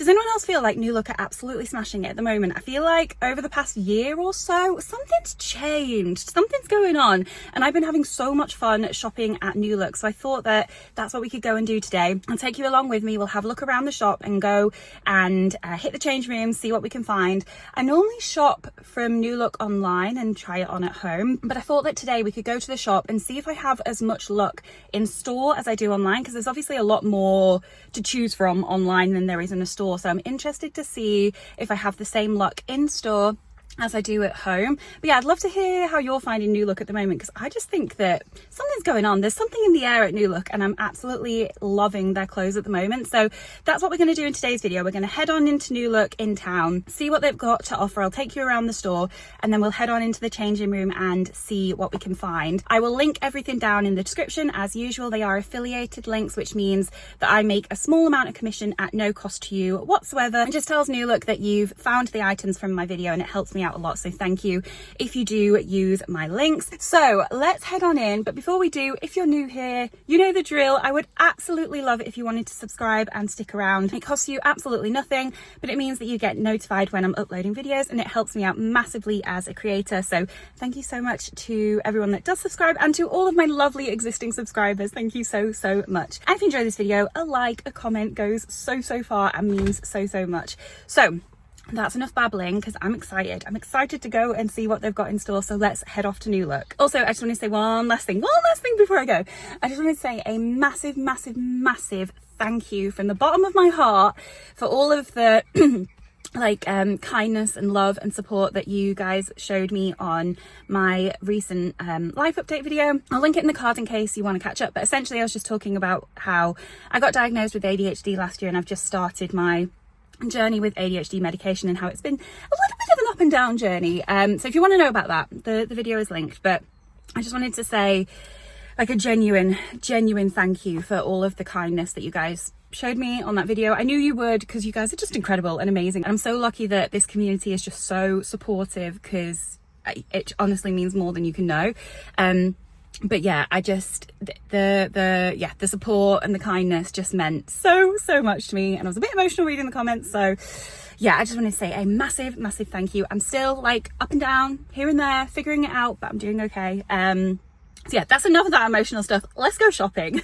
Does anyone else feel like New Look are absolutely smashing it at the moment? I feel like over the past year or so, something's changed, something's going on, and I've been having so much fun shopping at New Look. So I thought that that's what we could go and do today. I'll take you along with me. We'll have a look around the shop and go and hit the change room, see what we can find. I normally shop from New Look online and try it on at home, but I thought that today we could go to the shop and see if I have as much luck in store as I do online, because there's obviously a lot more to choose from online than there is in a store. So I'm interested to see if I have the same luck in store as I do at home. But yeah, I'd love to hear how you're finding New Look at the moment, because I just think that something's going on. There's something in the air at New Look, and I'm absolutely loving their clothes at the moment. So that's what we're going to do in today's video. We're going to head on into New Look in town, see what they've got to offer. I'll take you around the store, and then we'll head on into the changing room and see what we can find. I will link everything down in the description as usual. They are affiliated links, which means that I make a small amount of commission at no cost to you whatsoever. It just tells New Look that you've found the items from my video, and it helps me out a lot. So thank you if you do use my links. So let's head on in. But before we do, if you're new here, you know the drill. I would absolutely love it if you wanted to subscribe and stick around. It costs you absolutely nothing, but it means that you get notified when I'm uploading videos, and it helps me out massively as a creator. So thank you so much to everyone that does subscribe, and to all of my lovely existing subscribers. Thank you so much. And if you enjoy this video, a like, a comment goes so far and means so much. So that's enough babbling, because I'm excited. I'm excited to go and see what they've got in store. So let's head off to New Look. Also, I just want to say one last thing before I go. I just want to say a massive thank you from the bottom of my heart for all of the kindness and love and support that you guys showed me on my recent life update video. I'll link it in the card in case you want to catch up. But essentially, I was just talking about how I got diagnosed with ADHD last year, and I've just started my journey with ADHD medication, and how it's been a little bit of an up and down journey. So if you want to know about that, the video is linked. But I just wanted to say like a genuine thank you for all of the kindness that you guys showed me on that video. I knew you would, because you guys are just incredible and amazing. And I'm so lucky that this community is just so supportive, because it honestly means more than you can know. But yeah, I just, the support and the kindness just meant so much to me, and I was a bit emotional reading the comments. So yeah, I just want to say a massive thank you. I'm still like up and down here and there, figuring it out, but I'm doing okay. So yeah, that's enough of that emotional stuff. Let's go shopping.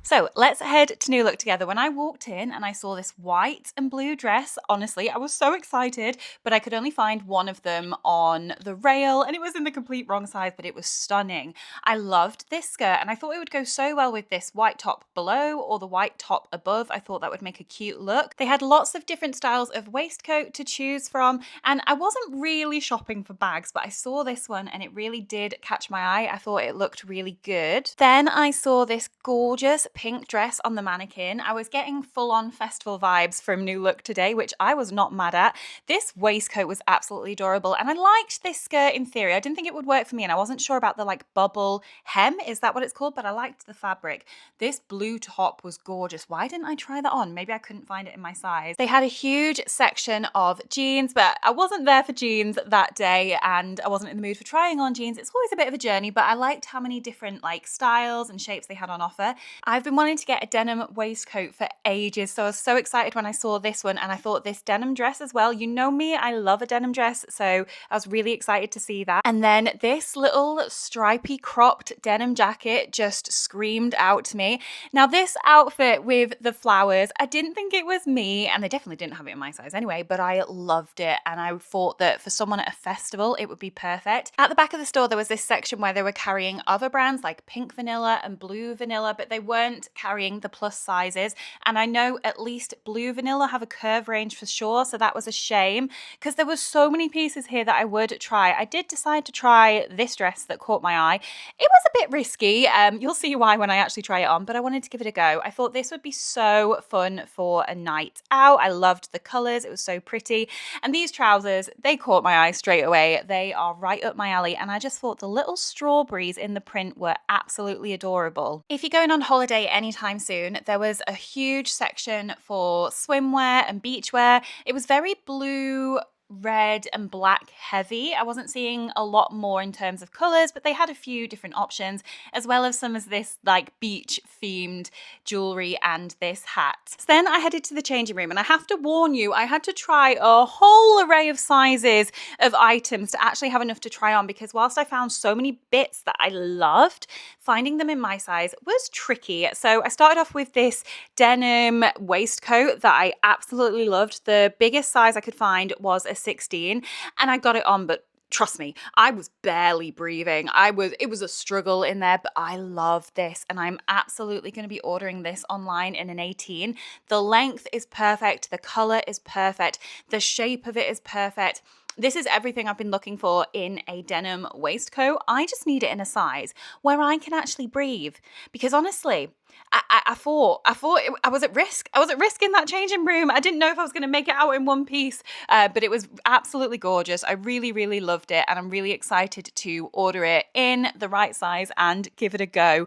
So let's head to New Look together. When I walked in and I saw this white and blue dress, honestly, I was so excited, but I could only find one of them on the rail, and it was in the complete wrong size, but it was stunning. I loved this skirt, and I thought it would go so well with this white top below or the white top above. I thought that would make a cute look. They had lots of different styles of waistcoat to choose from, and I wasn't really shopping for bags, but I saw this one and it really did catch my eye. I thought it looked really good. Then I saw this gorgeous pink dress on the mannequin. I was getting full-on festival vibes from New Look today, which I was not mad at. This waistcoat was absolutely adorable, and I liked this skirt in theory. I didn't think it would work for me, and I wasn't sure about the like bubble hem, is that what it's called? But I liked the fabric. This blue top was gorgeous. Why didn't I try that on? Maybe I couldn't find it in my size. They had a huge section of jeans, but I wasn't there for jeans that day, and I wasn't in the mood for trying on jeans. It's always a bit of a journey, but I liked how many different like styles and shapes they had on offer. I've been wanting to get a denim waistcoat for ages, so I was so excited when I saw this one, and I thought this denim dress as well. You know me, I love a denim dress, so I was really excited to see that. And then this little stripy cropped denim jacket just screamed out to me. Now this outfit with the flowers, I didn't think it was me, and they definitely didn't have it in my size anyway, but I loved it, and I thought that for someone at a festival it would be perfect. At the back of the store there was this section where they were carrying other brands like Pink Vanilla and Blue Vanilla, but they weren't carrying the plus sizes, and I know at least Blue Vanilla have a curve range for sure, so that was a shame, because there was so many pieces here that I would try. I did decide to try this dress that caught my eye. It was a bit risky, you'll see why when I actually try it on, but I wanted to give it a go. I thought this would be so fun for a night out. I loved the colours, it was so pretty, and these trousers, they caught my eye straight away. They are right up my alley, and I just thought the little strawberries in the print were absolutely adorable. If you're going on holiday anytime soon, there was a huge section for swimwear and beachwear. It was very blue red and black heavy. I wasn't seeing a lot more in terms of colors, but they had a few different options, as well as some of this like beach themed jewelry and this hat. So then I headed to the changing room, and I have to warn you, I had to try a whole array of sizes of items to actually have enough to try on, because whilst I found so many bits that I loved, finding them in my size was tricky. So I started off with this denim waistcoat that I absolutely loved. The biggest size I could find was a 16, and I got it on, but trust me, I was barely breathing. It was a struggle in there, but I love this, and I'm absolutely going to be ordering this online in an 18. The length is perfect. The color is perfect. The shape of it is perfect. This is everything I've been looking for in a denim waistcoat. I just need it in a size where I can actually breathe, because honestly, I thought I was at risk. I was at risk in that changing room. I didn't know if I was going to make it out in one piece, but it was absolutely gorgeous. I really, really loved it, and I'm really excited to order it in the right size and give it a go.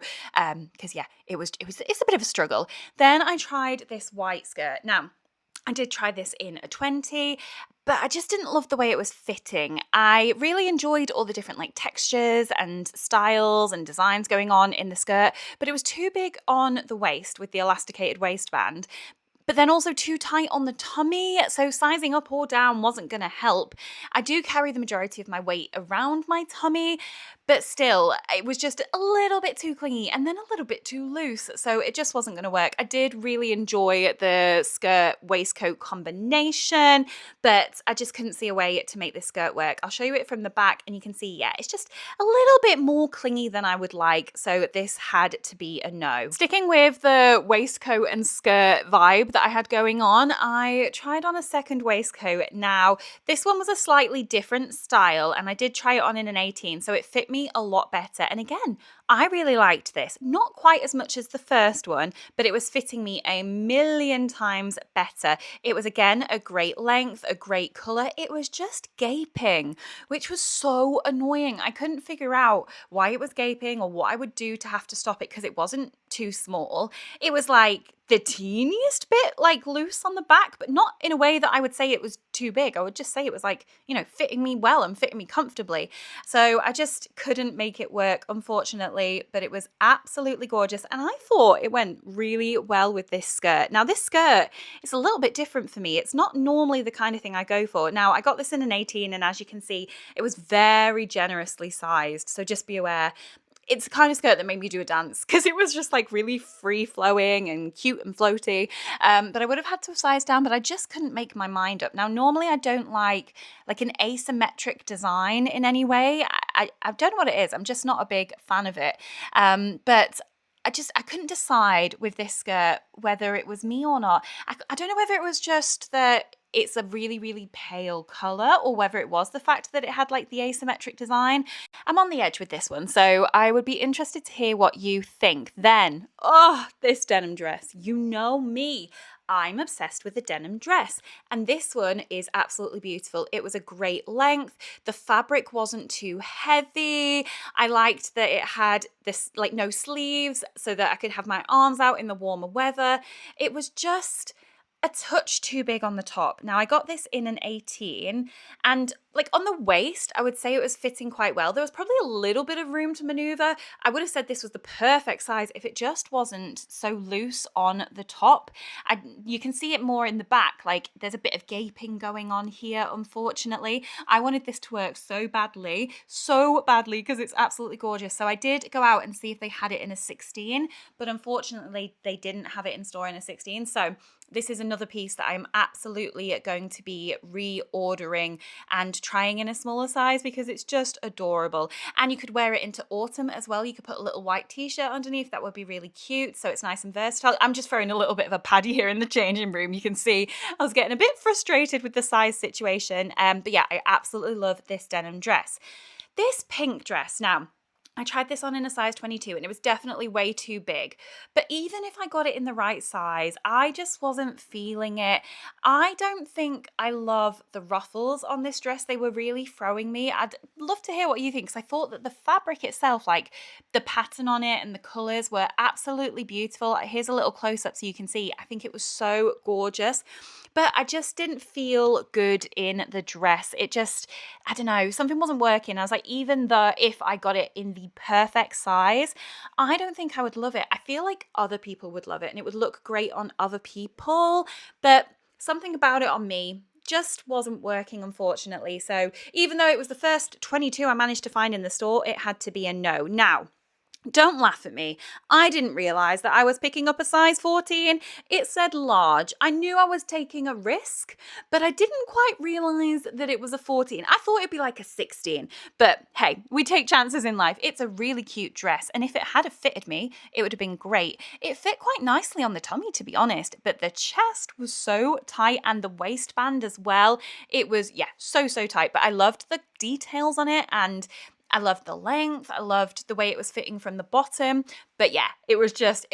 Because yeah, it's a bit of a struggle. Then I tried this white skirt. Now, I did try this in a 20, but I just didn't love the way it was fitting. I really enjoyed all the different like textures and styles and designs going on in the skirt, but it was too big on the waist with the elasticated waistband, but then also too tight on the tummy, so sizing up or down wasn't going to help. I do carry the majority of my weight around my tummy, but still, it was just a little bit too clingy and then a little bit too loose, so it just wasn't going to work. I did really enjoy the skirt waistcoat combination, but I just couldn't see a way to make this skirt work. I'll show you it from the back, and you can see, yeah, it's just a little bit more clingy than I would like, so this had to be a no. Sticking with the waistcoat and skirt vibe that I had going on, I tried on a second waistcoat. Now, this one was a slightly different style, and I did try it on in an 18, so it fit me a lot better. And again, I really liked this. Not quite as much as the first one, but it was fitting me a million times better. It was, again, a great length, a great colour. It was just gaping, which was so annoying. I couldn't figure out why it was gaping or what I would do to have to stop it, because it wasn't too small. It was like the teeniest bit like loose on the back, but not in a way that I would say it was too big. I would just say it was like, you know, fitting me well and fitting me comfortably. So I just couldn't make it work, unfortunately, but it was absolutely gorgeous. And I thought it went really well with this skirt. Now, this skirt is a little bit different for me. It's not normally the kind of thing I go for. Now, I got this in an 18, and as you can see, it was very generously sized. So just be aware. It's the kind of skirt that made me do a dance, because it was just like really free flowing and cute and floaty. But I would have had to size down, but I just couldn't make my mind up. Now, normally I don't like an asymmetric design in any way. I don't know what it is. I'm just not a big fan of it. But I couldn't decide with this skirt whether it was me or not. I don't know whether it was just that it's a really, really pale colour, or whether it was the fact that it had like the asymmetric design. I'm on the edge with this one, so I would be interested to hear what you think. Then, this denim dress. You know me. I'm obsessed with the denim dress, and this one is absolutely beautiful. It was a great length. The fabric wasn't too heavy. I liked that it had this like no sleeves, so that I could have my arms out in the warmer weather. It was just a touch too big on the top. Now, I got this in an 18, and like on the waist, I would say it was fitting quite well. There was probably a little bit of room to maneuver. I would have said this was the perfect size if it just wasn't so loose on the top. You can see it more in the back, like there's a bit of gaping going on here, unfortunately. I wanted this to work so badly, because it's absolutely gorgeous. So I did go out and see if they had it in a 16, but unfortunately they didn't have it in store in a 16. So this is another piece that I'm absolutely going to be reordering and trying in a smaller size, because it's just adorable. And you could wear it into autumn as well. You could put a little white t-shirt underneath. That would be really cute. So it's nice and versatile. I'm just throwing a little bit of a paddy here in the changing room. You can see I was getting a bit frustrated with the size situation. But yeah, I absolutely love this denim dress. This pink dress, now, I tried this on in a size 22, and it was definitely way too big. But even if I got it in the right size, I just wasn't feeling it. I don't think I love the ruffles on this dress. They were really throwing me. I'd love to hear what you think, because I thought that the fabric itself, like the pattern on it and the colors, were absolutely beautiful. Here's a little close-up so you can see. I think it was so gorgeous. but I just didn't feel good in the dress. It just, I don't know, something wasn't working. I was like, even though if I got it in the perfect size, I don't think I would love it. I feel like other people would love it and it would look great on other people, but something about it on me just wasn't working, unfortunately. So even though it was the first 22 I managed to find in the store, it had to be a no. Now, don't laugh at me. I didn't realise that I was picking up a size 14. It said large. I knew I was taking a risk, but I didn't quite realise that it was a 14. I thought it'd be like a 16. But hey, we take chances in life. It's a really cute dress, and if it had fitted me, it would have been great. It fit quite nicely on the tummy, to be honest, but the chest was so tight and the waistband as well. It was, yeah, so tight, but I loved the details on it, and I loved the length. I loved the way it was fitting from the bottom. But yeah, it was just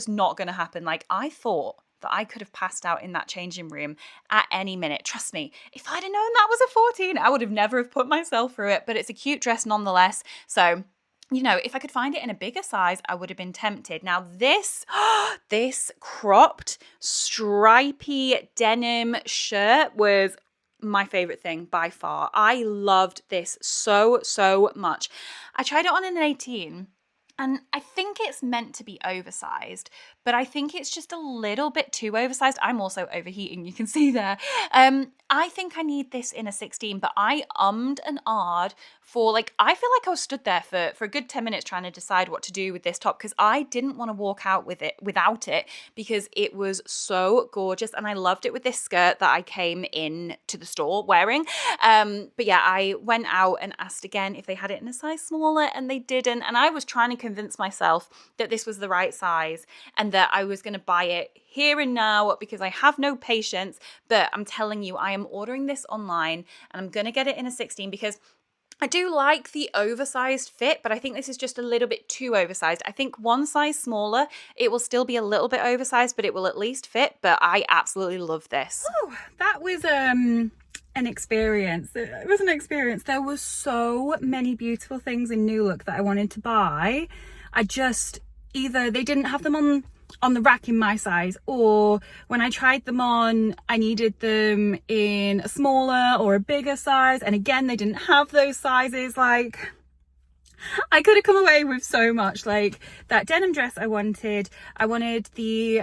not going to happen. Like, I thought that I could have passed out in that changing room at any minute. Trust me, if I'd have known that was a 14, I would have never have put myself through it. But it's a cute dress nonetheless. So, you know, if I could find it in a bigger size, I would have been tempted. Now this cropped stripy denim shirt was my favorite thing by far. I loved this so much. I tried it on in an 18 and I think it's meant to be oversized, but I think it's just a little bit too oversized. I'm also overheating, you can see there. I think I need this in a 16, but I ummed and ahed for I feel like I was stood there for a good 10 minutes trying to decide what to do with this top, because I didn't want to walk out without it because it was so gorgeous and I loved it with this skirt that I came in to the store wearing. But yeah, I went out and asked again if they had it in a size smaller and they didn't. And I was trying to convince myself that this was the right size and that I was going to buy it here and now because I have no patience. But I'm telling you, I am ordering this online and I'm going to get it in a 16 because I do like the oversized fit, but I think this is just a little bit too oversized. I think one size smaller, it will still be a little bit oversized, but it will at least fit. But I absolutely love this. Oh, that was an experience. It was an experience. There were so many beautiful things in New Look that I wanted to buy. I just, either they didn't have them on the rack in my size, or when I tried them on, I needed them in a smaller or a bigger size, and again they didn't have those sizes. Like, I could have come away with so much. Like, that denim dress I wanted the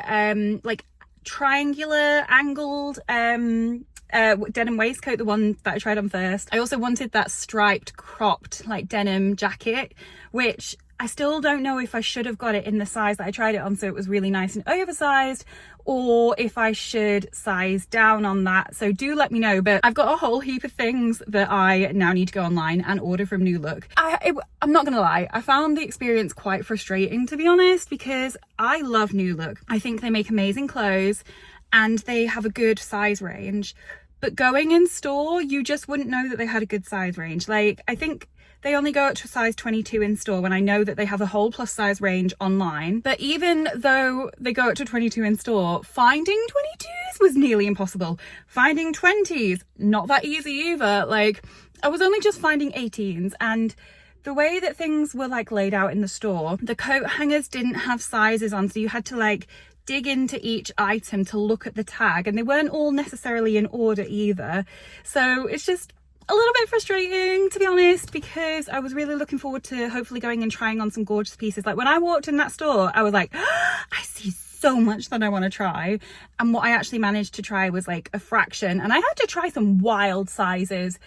triangular angled denim waistcoat, the one that I tried on first. I also wanted that striped cropped denim jacket, which I still don't know if I should have got it in the size that I tried it on, so it was really nice and oversized, or if I should size down on that. So do let me know. But I've got a whole heap of things that I now need to go online and order from New Look. I'm not gonna lie, I found the experience quite frustrating, to be honest, because I love New Look. I think they make amazing clothes and they have a good size range, but going in store, you just wouldn't know that they had a good size range. Like, I think they only go up to size 22 in store when I know that they have a whole plus size range online. But even though they go up to 22 in store, finding 22s was nearly impossible. Finding 20s, not that easy either. Like, I was only just finding 18s, and the way that things were laid out in the store, the coat hangers didn't have sizes on, so you had to dig into each item to look at the tag, and they weren't all necessarily in order either. So it's just a little bit frustrating, to be honest, because I was really looking forward to hopefully going and trying on some gorgeous pieces. Like, when I walked in that store, I was like, I see so much that I want to try. And what I actually managed to try was a fraction, and I had to try some wild sizes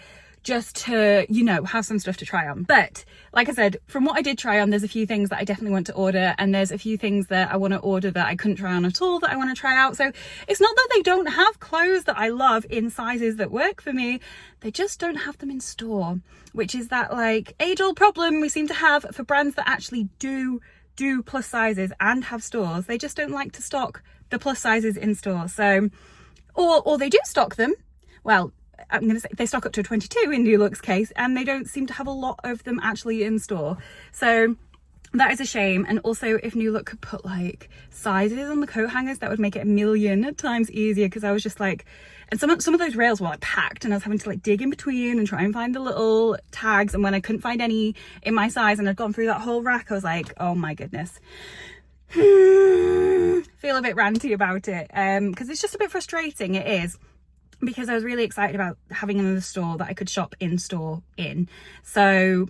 just to, have some stuff to try on. But like I said, from what I did try on, there's a few things that I definitely want to order, and there's a few things that I want to order that I couldn't try on at all that I want to try out. So it's not that they don't have clothes that I love in sizes that work for me, they just don't have them in store, which is that age-old problem we seem to have for brands that actually do plus sizes and have stores. They just don't like to stock the plus sizes in store. So, or they do stock them, well, I'm going to say they stock up to a 22 in New Look's case, and they don't seem to have a lot of them actually in store. So that is a shame. And also, if New Look could put sizes on the coat hangers, that would make it a million times easier, because I was just and some of those rails were packed, and I was having to dig in between and try and find the little tags, and when I couldn't find any in my size and I'd gone through that whole rack, I was like, oh my goodness. feel a bit ranty about it, because it's just a bit frustrating. It is, because I was really excited about having another store that I could shop in store in. So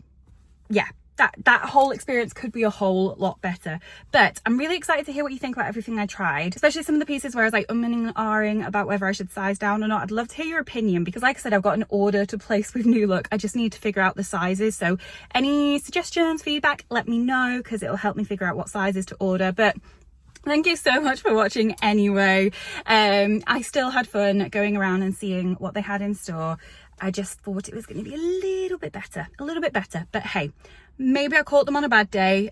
yeah, that whole experience could be a whole lot better. But I'm really excited to hear what you think about everything I tried, especially some of the pieces where I was like umming and ahhing about whether I should size down or not. I'd love to hear your opinion, because like I said, I've got an order to place with New Look. I just need to figure out the sizes. So any suggestions, feedback, let me know, because it'll help me figure out what sizes to order. But thank you so much for watching anyway. I still had fun going around and seeing what they had in store. I just thought it was going to be a little bit better, but hey, maybe I caught them on a bad day.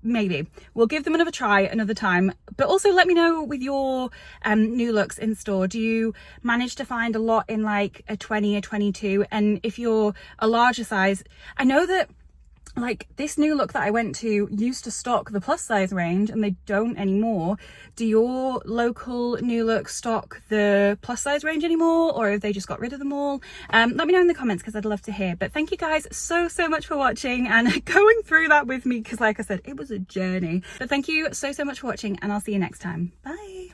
Maybe we'll give them another try another time. But also let me know with your New Looks in store, do you manage to find a lot in like a 20 or 22? And if you're a larger size, I know that like this New Look that I went to used to stock the plus size range and they don't anymore. Do your local New Look stock the plus size range anymore, or have they just got rid of them all? Let me know in the comments, because I'd love to hear. But thank you guys so much for watching and going through that with me, because like I said, it was a journey. But thank you so much for watching, and I'll see you next time. Bye.